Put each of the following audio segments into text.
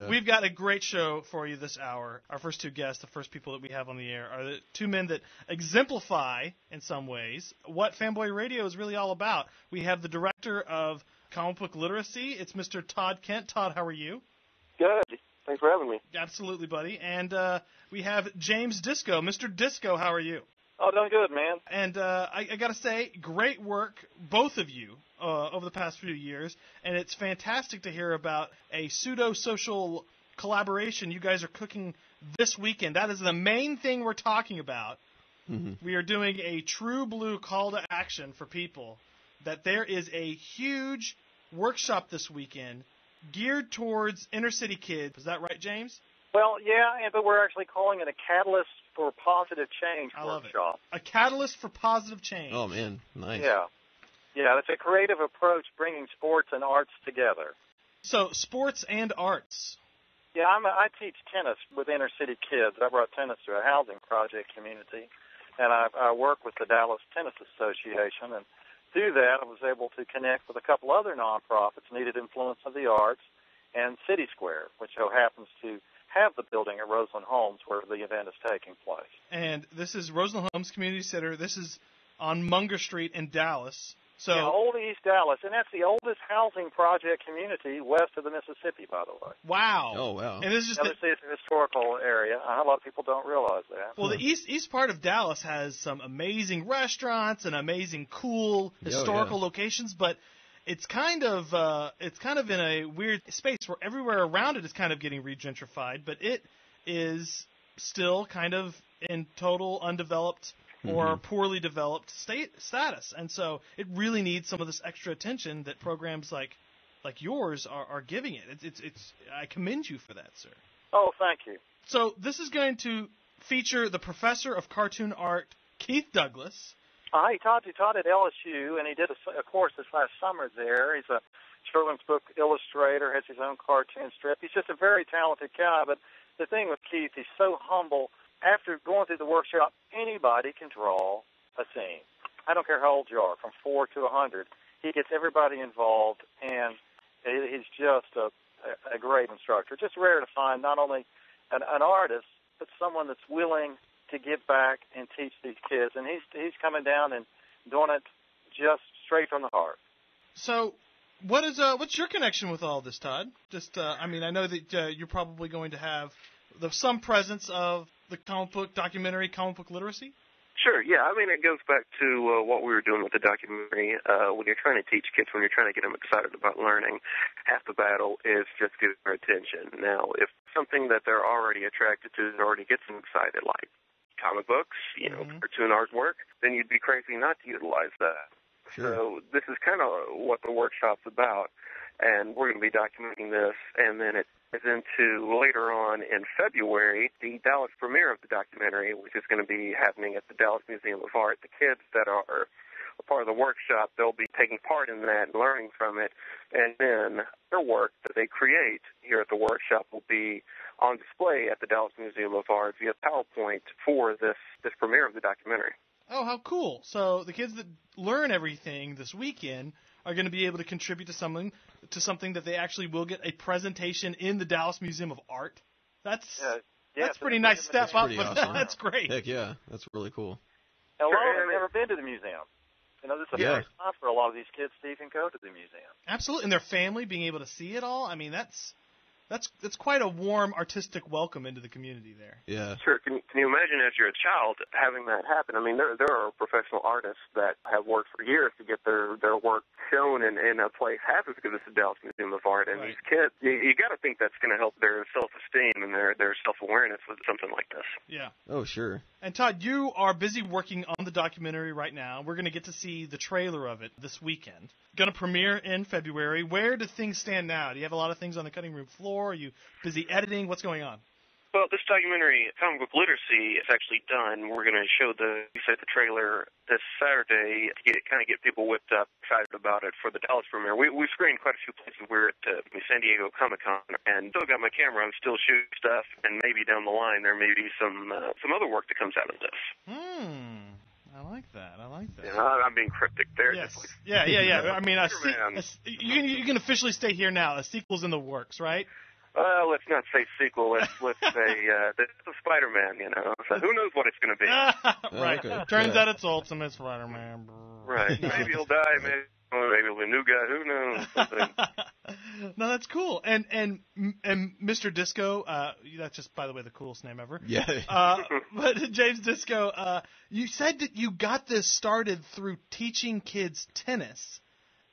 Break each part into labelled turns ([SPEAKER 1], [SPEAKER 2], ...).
[SPEAKER 1] We've got a great show for you this hour. Our first two guests, the first people that we have on the air, are the two men that exemplify, in some ways, what Fanboy Radio is really all about. We have the director of comic book literacy. It's Mr. Todd Kent. Todd, how are you?
[SPEAKER 2] Good. Thanks for having me.
[SPEAKER 1] Absolutely, buddy. And we have James Disco. Mr. Disco, how are you?
[SPEAKER 2] Oh, doing good, man.
[SPEAKER 1] And I got to say, great work, both of you, over the past few years. And it's fantastic to hear about a pseudo-social collaboration you guys are cooking this weekend. That is the main thing we're talking about. Mm-hmm. We are doing a true blue call to action for people that there is a huge workshop this weekend geared towards inner-city kids. Is that right, James?
[SPEAKER 2] Well, yeah, but we're actually calling it a Catalyst for Positive Change workshop.
[SPEAKER 1] A Catalyst for Positive Change.
[SPEAKER 3] Oh, man. Nice.
[SPEAKER 2] Yeah, it's a creative approach bringing sports and arts together.
[SPEAKER 1] So, sports and arts.
[SPEAKER 2] Yeah, I teach tennis with inner-city kids. I brought tennis to a housing project community, and I work with the Dallas Tennis Association, and through that I was able to connect with a couple other nonprofits, Needed Influence of the Arts, and City Square, which happens to have the building at Roseland Homes where the event is taking place.
[SPEAKER 1] And this is Roseland Homes Community Center. This is on Munger Street in Dallas. So
[SPEAKER 2] Old East Dallas, and that's the oldest housing project community west of the Mississippi, by the way.
[SPEAKER 1] Wow.
[SPEAKER 3] Oh, wow.
[SPEAKER 1] And this is just
[SPEAKER 2] it's a historical area. A lot of people don't realize that.
[SPEAKER 1] Well, the east part of Dallas has some amazing restaurants and amazing cool historical locations, but it's kind of in a weird space where everywhere around it is kind of getting regentrified, but it is still kind of in total undeveloped or poorly developed status. And so it really needs some of this extra attention that programs like yours are giving it. It's I commend you for that, sir.
[SPEAKER 2] Oh, thank you.
[SPEAKER 1] So this is going to feature the professor of cartoon art, Keith Douglas.
[SPEAKER 2] He taught at LSU, and he did a course this last summer there. He's a children's book illustrator, has his own cartoon strip. He's just a very talented guy, but the thing with Keith, he's so humble. After going through the workshop, anybody can draw a scene. I don't care how old you are, from 4 to 100. He gets everybody involved, and he's just a great instructor. Just rare to find not only an artist, but someone that's willing to give back and teach these kids. And he's coming down and doing it just straight from the heart.
[SPEAKER 1] So what's your connection with all this, Todd? I know that you're probably going to have some presence of the comic book documentary, comic book literacy?
[SPEAKER 4] Sure, yeah. I mean, it goes back to what we were doing with the documentary. When you're trying to teach kids, when you're trying to get them excited about learning, half the battle is just getting their attention. Now, if something that they're already attracted to already gets them excited, like comic books, cartoon artwork, then you'd be crazy not to utilize that. Sure. So this is kind of what the workshop's about, and we're going to be documenting this, and then it is into later on in February, the Dallas premiere of the documentary, which is going to be happening at the Dallas Museum of Art. The kids that are a part of the workshop, they'll be taking part in that and learning from it, and then their work that they create here at the workshop will be on display at the Dallas Museum of Art via PowerPoint for this premiere of the documentary.
[SPEAKER 1] Oh, how cool. So the kids that learn everything this weekend are going to be able to contribute to something that they actually will get a presentation in the Dallas Museum of Art. That's a pretty nice step up.
[SPEAKER 3] Awesome.
[SPEAKER 1] That's great.
[SPEAKER 3] Heck yeah, that's really cool.
[SPEAKER 2] A lot of them have never been to the museum. This is the first time for a lot of these kids to even go to the museum.
[SPEAKER 1] Absolutely, and their family being able to see it all. I mean, that's quite a warm artistic welcome into the community there.
[SPEAKER 3] Yeah.
[SPEAKER 4] Sure. Can you imagine as you're a child having that happen? I mean, there are professional artists that have worked for years to get their work shown in a place happens because it's the Dallas Museum of Art. And these kids, you got to think that's going to help their self-esteem and their self-awareness with something like this.
[SPEAKER 1] Yeah.
[SPEAKER 3] Oh, sure.
[SPEAKER 1] And Todd, you are busy working on the documentary right now. We're going to get to see the trailer of it this weekend. Going to premiere in February. Where do things stand now? Do you have a lot of things on the cutting room floor? Are you busy editing? What's going on?
[SPEAKER 4] Well, this documentary, Comic Book Literacy, is actually done. We're going to show the trailer this Saturday to get people whipped up, excited about it for the Dallas premiere. We screened quite a few places. We're at San Diego Comic-Con, and still got my camera. I'm still shooting stuff, and maybe down the line there may be some other work that comes out of this.
[SPEAKER 1] I like that.
[SPEAKER 4] Yeah, I'm being cryptic there.
[SPEAKER 1] Yes. Yeah. I mean, you can officially stay here now. A sequel's in the works, right?
[SPEAKER 4] Well, let's not say sequel. Let's say the Spider-Man. So who knows what it's going to be?
[SPEAKER 1] Right.
[SPEAKER 3] Okay.
[SPEAKER 1] Turns out it's Ultimate Spider-Man.
[SPEAKER 4] Right. Maybe he'll die. Maybe he'll be a new guy. Who knows?
[SPEAKER 1] No, that's cool. And Mr. Disco, that's just, by the way, the coolest name ever.
[SPEAKER 3] Yeah.
[SPEAKER 1] But James Disco, you said that you got this started through teaching kids tennis.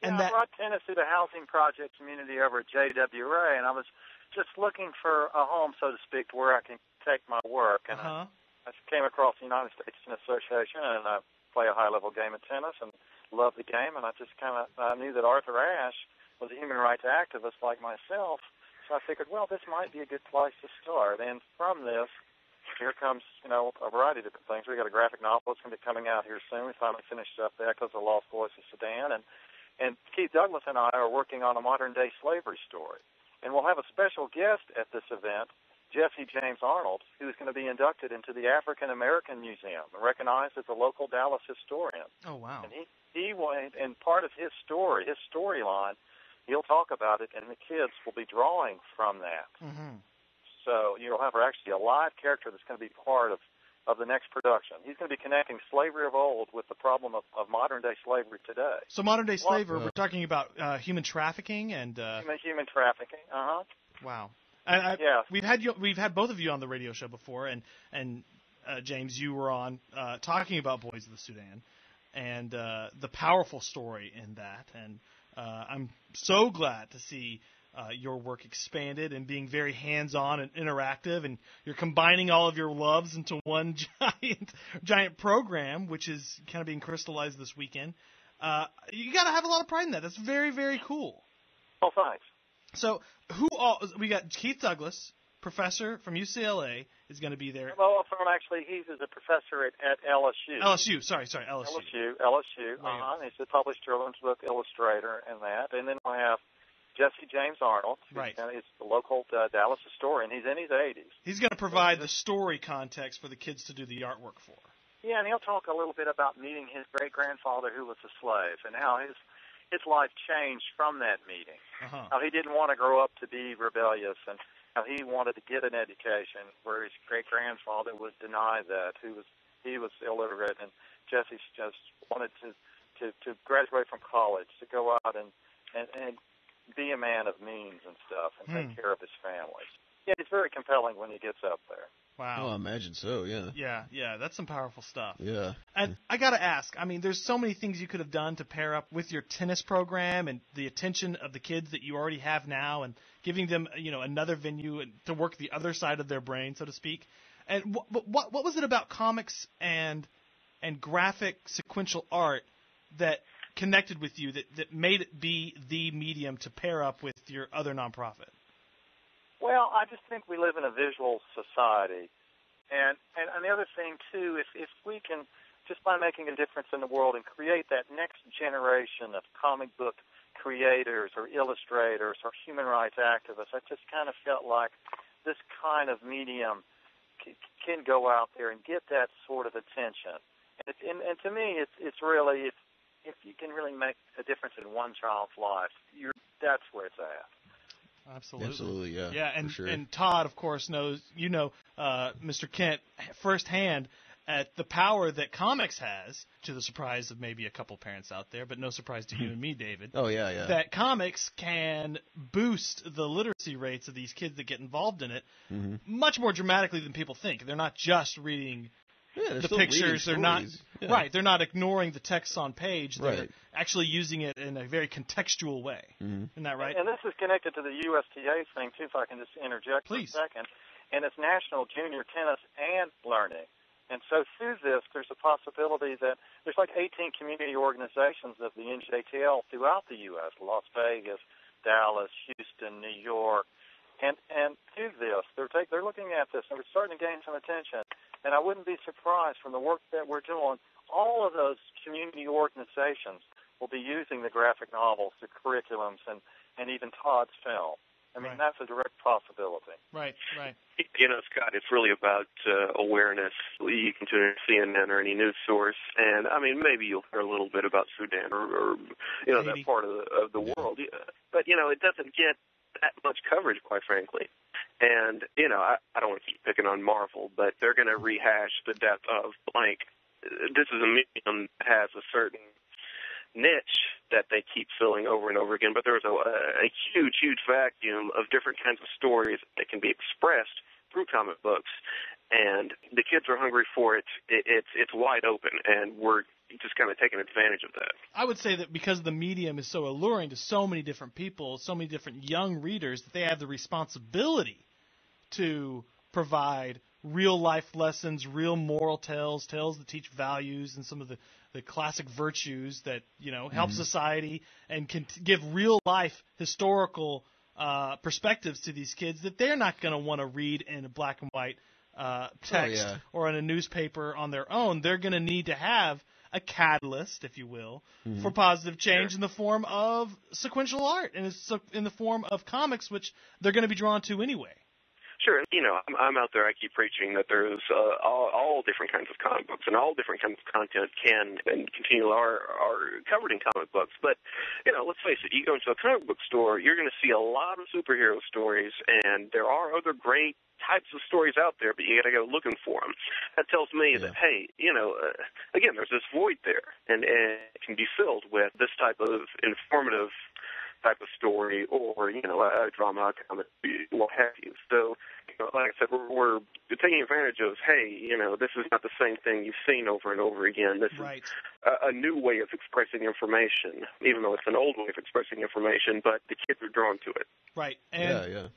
[SPEAKER 2] I brought tennis through the Housing Project community over at JWA, and I was just looking for a home, so to speak, where I can take my work. And I came across the United States Tennis Association, and I play a high-level game of tennis and love the game. And I just I knew that Arthur Ashe was a human rights activist like myself, so I figured, well, this might be a good place to start. And from this, here comes, a variety of different things. We got a graphic novel that's going to be coming out here soon. We finally finished up The Echoes of the Lost Voice of Sudan, and Keith Douglas and I are working on a modern-day slavery story. And we'll have a special guest at this event, Jesse James Arnold, who is going to be inducted into the African American Museum, recognized as a local Dallas historian.
[SPEAKER 1] Oh, wow.
[SPEAKER 2] And he will, and part of his story, his storyline, he'll talk about it, and the kids will be drawing from that.
[SPEAKER 1] Mm-hmm.
[SPEAKER 2] So you'll have actually a live character that's going to be part of the next production. He's going to be connecting slavery of old with the problem of modern-day slavery today.
[SPEAKER 1] So modern-day slavery, we're talking about human trafficking and...
[SPEAKER 2] Human trafficking,
[SPEAKER 1] Wow. And
[SPEAKER 2] yeah.
[SPEAKER 1] We've had both of you on the radio show before, and James, you were on talking about Boys of the Sudan and the powerful story in that. And I'm so glad to see your work expanded and being very hands-on and interactive, and you're combining all of your loves into one giant program, which is kind of being crystallized this weekend. You got to have a lot of pride in that. That's very, very cool.
[SPEAKER 2] Oh, thanks.
[SPEAKER 1] So we got Keith Douglas, professor from UCLA, is going to be there.
[SPEAKER 2] Well, he's a professor at LSU.
[SPEAKER 1] LSU, sorry, LSU.
[SPEAKER 2] LSU. He's a published children's book illustrator and that. And then we have Jesse James Arnold.
[SPEAKER 1] Right.
[SPEAKER 2] He's the local Dallas historian. He's in his 80s.
[SPEAKER 1] He's going to provide the story context for the kids to do the artwork for.
[SPEAKER 2] Yeah, and he'll talk a little bit about meeting his great-grandfather who was a slave and how his life changed from that meeting. How he didn't want to grow up to be rebellious, and how he wanted to get an education where his great-grandfather would deny that. He was illiterate, and Jesse just wanted to graduate from college, to go out and be a man of means and stuff and take care of his family. Yeah, it's very compelling when he gets up there.
[SPEAKER 1] Wow.
[SPEAKER 3] Oh, I imagine so, yeah.
[SPEAKER 1] Yeah, that's some powerful stuff.
[SPEAKER 3] Yeah.
[SPEAKER 1] And I got to ask, there's so many things you could have done to pair up with your tennis program and the attention of the kids that you already have now, and giving them, another venue to work the other side of their brain, so to speak. And what was it about comics and graphic sequential art that connected with you that made it be the medium to pair up with your other nonprofit?
[SPEAKER 2] Well, I just think we live in a visual society. And the other thing, too, if we can, just by making a difference in the world and create that next generation of comic book creators or illustrators or human rights activists, I just kind of felt like this kind of medium can go out there and get that sort of attention. And to me, it's really, if you can really make a difference in one child's life, that's where it's at.
[SPEAKER 1] Absolutely,
[SPEAKER 3] yeah.
[SPEAKER 1] Yeah, and
[SPEAKER 3] for sure.
[SPEAKER 1] And Todd, of course, knows Mr. Kent firsthand at the power that comics has, to the surprise of maybe a couple parents out there, but no surprise to you and me, David.
[SPEAKER 3] Oh yeah.
[SPEAKER 1] That comics can boost the literacy rates of these kids that get involved in it much more dramatically than people think. They're not just reading the pictures. They're not right. They're not ignoring the text on page. They're actually using it in a very contextual way. Isn't that right?
[SPEAKER 2] And this is connected to the USTA thing too. If I can just interject
[SPEAKER 1] Please.
[SPEAKER 2] for a second, and it's National Junior Tennis and Learning. And so through this, there's a possibility that there's like 18 community organizations of the NJTL throughout the U.S. Las Vegas, Dallas, Houston, New York. And through this, they're looking at this, and we're starting to gain some attention. And I wouldn't be surprised from the work that we're doing, all of those community organizations will be using the graphic novels, the curriculums, and even Todd's film. That's a direct possibility.
[SPEAKER 1] Right.
[SPEAKER 4] Scott, it's really about awareness. You can tune in to CNN or any news source, and maybe you'll hear a little bit about Sudan or that part of the world. But it doesn't get that much coverage, quite frankly. And, I don't want to keep picking on Marvel, but they're going to rehash the death of blank. This is a medium that has a certain niche that they keep filling over and over again, but there's a huge, huge vacuum of different kinds of stories that can be expressed through comic books, and the kids are hungry for it. It's wide open, and we're just kind of taking advantage of that.
[SPEAKER 1] I would say that because the medium is so alluring to so many different people, so many different young readers, that they have the responsibility to provide real-life lessons, real moral tales that teach values and some of the classic virtues that, help society and can give real-life historical perspectives to these kids that they're not going to want to read in a black and white text or in a newspaper on their own. They're going to need to have a catalyst, if you will, for positive change in the form of sequential art and in the form of comics, which they're going to be drawn to anyway.
[SPEAKER 4] Sure. I'm out there. I keep preaching that there's all different kinds of comic books and all different kinds of content can and continue are covered in comic books. But, let's face it, you go into a comic book store, you're going to see a lot of superhero stories, and there are other great types of stories out there, but you got to go looking for them. That tells me that, hey, again, there's this void there, and it can be filled with this type of informative type of story or, a drama, a comedy, what have you. So, like I said, we're taking advantage of, hey, this is not the same thing you've seen over and over again. This is a new way of expressing information, even though it's an old way of expressing information, but the kids are drawn to it.
[SPEAKER 1] Right. And,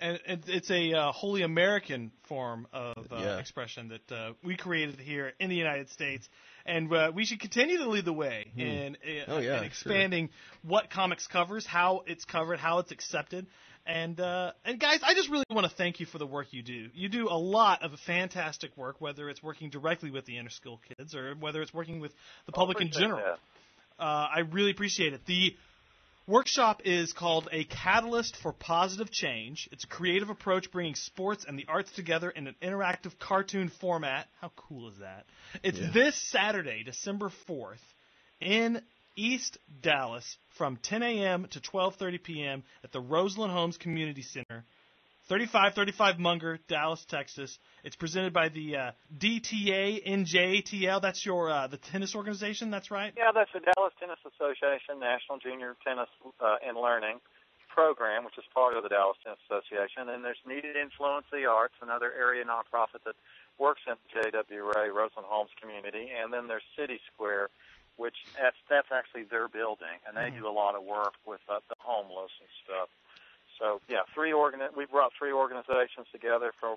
[SPEAKER 1] and it's a wholly American form of expression that we created here in the United States. And we should continue to lead the way in expanding what comics covers, how it's covered, how it's accepted. And guys, I just really want to thank you for the work you do. You do a lot of fantastic work, whether it's working directly with the inner-school kids or whether it's working with the public in general. I really appreciate it. The workshop is called A Catalyst for Positive Change. It's a creative approach bringing sports and the arts together in an interactive cartoon format. How cool is that? It's this Saturday, December 4th, in East Dallas from 10 a.m. to 12:30 p.m. at the Roseland Homes Community Center, 3535 Munger, Dallas, Texas. It's presented by the DTA NJTL. That's your the tennis organization, that's right?
[SPEAKER 2] Yeah, that's the Dallas Tennis Association National Junior Tennis and Learning Program, which is part of the Dallas Tennis Association. And there's Needed Influence the Arts, another area nonprofit that works in JWA, Roseland Homes Community. And then there's City Square, which that's actually their building, and they do a lot of work with the homeless and stuff. So, yeah, we brought three organizations together for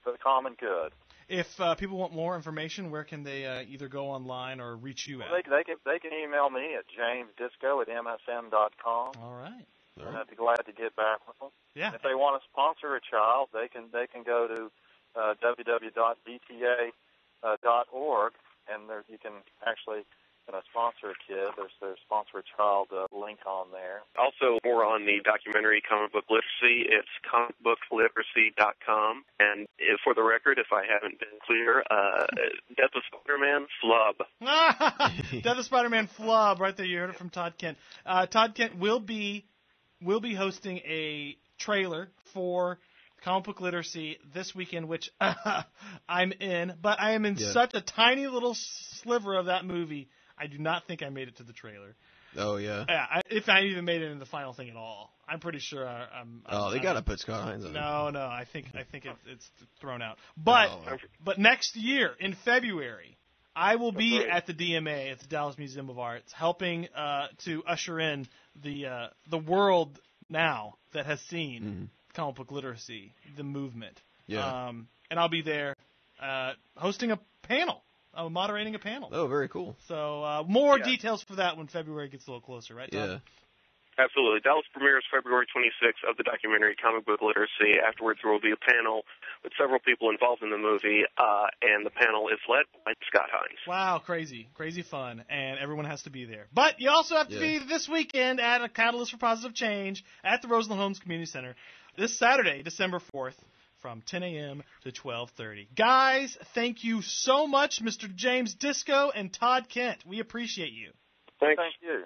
[SPEAKER 2] the common good.
[SPEAKER 1] If people want more information, where can they either go online or reach you at?
[SPEAKER 2] They can email me at jamesdisco@msn.com.
[SPEAKER 1] All right.
[SPEAKER 2] And I'd be glad to get back with them.
[SPEAKER 1] Yeah.
[SPEAKER 2] If they want to sponsor a child, they can go to www.bta.org, and you can actually sponsor a kid. There's sponsor a child link on there.
[SPEAKER 4] Also, more on the documentary Comic Book Literacy, it's comicbookliteracy.com. And for the record, if I haven't been clear, Death of Spider-Man, flub.
[SPEAKER 1] Death of Spider-Man, flub. Right there, you heard it from Todd Kent. Todd Kent will be hosting a trailer for Comic Book Literacy this weekend, which I'm in, but I am in such a tiny little sliver of that movie. I do not think I made it to the trailer.
[SPEAKER 3] Oh, yeah?
[SPEAKER 1] Yeah, if I even made it in the final thing at all. I'm pretty sure
[SPEAKER 3] they got to put Scott Hines on it.
[SPEAKER 1] No, I think it's thrown out. But next year, in February, I will be at the DMA, at the Dallas Museum of Arts, helping to usher in the world now that has seen comic book literacy, the movement.
[SPEAKER 3] Yeah.
[SPEAKER 1] And I'll be there hosting a panel. Moderating a panel.
[SPEAKER 3] Oh, very cool.
[SPEAKER 1] So more details for that when February gets a little closer, right, Todd?
[SPEAKER 3] Yeah.
[SPEAKER 4] Absolutely. Dallas premieres February 26th of the documentary Comic Book Literacy. Afterwards, there will be a panel with several people involved in the movie, and the panel is led by Scott Hines.
[SPEAKER 1] Wow, crazy fun, and everyone has to be there. But you also have to be this weekend at A Catalyst for Positive Change at the Roseland Homes Community Center this Saturday, December 4th. From 10 a.m. to 12:30. Guys, thank you so much, Mr. James Disco and Todd Kent. We appreciate you.
[SPEAKER 2] Thank you.